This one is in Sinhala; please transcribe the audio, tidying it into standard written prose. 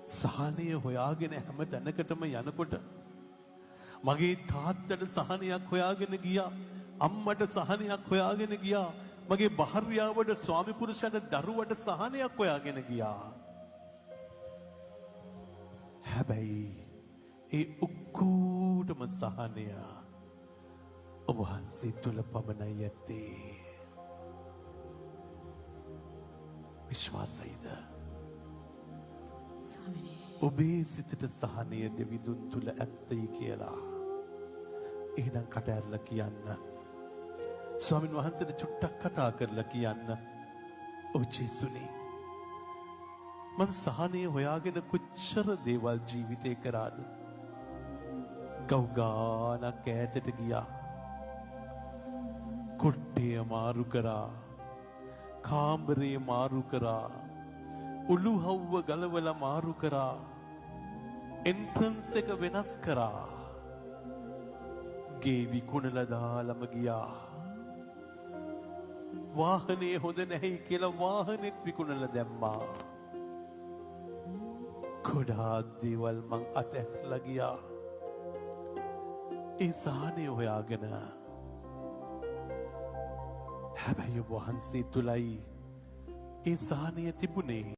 සහනය හොයාගෙන හැම තැනකටම යනකොට මගේ තාත්තට සහනයක් හොයාගෙන ගියා. අම්මට සහනයක් හොයාගෙන ගියා. මගේ භාර්යාවට ස්වාමි පුරුෂයාට දරුවට සහනයක් හොයාගෙන ගියා. හැබැයි ඒ ඔක්කොටම සහනය ඔබ වහන්සේ තුල පමණයි ඇත්තේ. විශ්වාසයිද? ඔබේ සිතට සහනය දෙවිඳුන් තුල ඇත්තයි කියලා. එහෙනම් කට ඇරලා කියන්න. ස්වාමීන් වහන්සේට චුට්ටක් කතා කරලා කියන්න. ඔව් ජේසුනේ, මං සහනය හොයාගෙන කොච්චර දේවල් ජීවිතේ කරාද? ගව්ගානක් ඈතට ගියා. කොට්ටේ මාරු කරා. කාමරේ මාරු කරා. උළුහව්ව ගලවලා මාරු කරා. එන්ට්‍රන්ස් එක වෙනස් කරා. ගේ විකුණලා දාලම ගියා. වාහනේ හොඳ නැහැ කියලා වාහනෙත් විකුණලා දැම්මා. ගොඩාක් දේවල් මං අතහැරලා ගියා. ඒ සහනය හොයාගෙන. හැබැයි ඔබ වහන්සේ තුලයි ඒ සහනය තිබුණේ.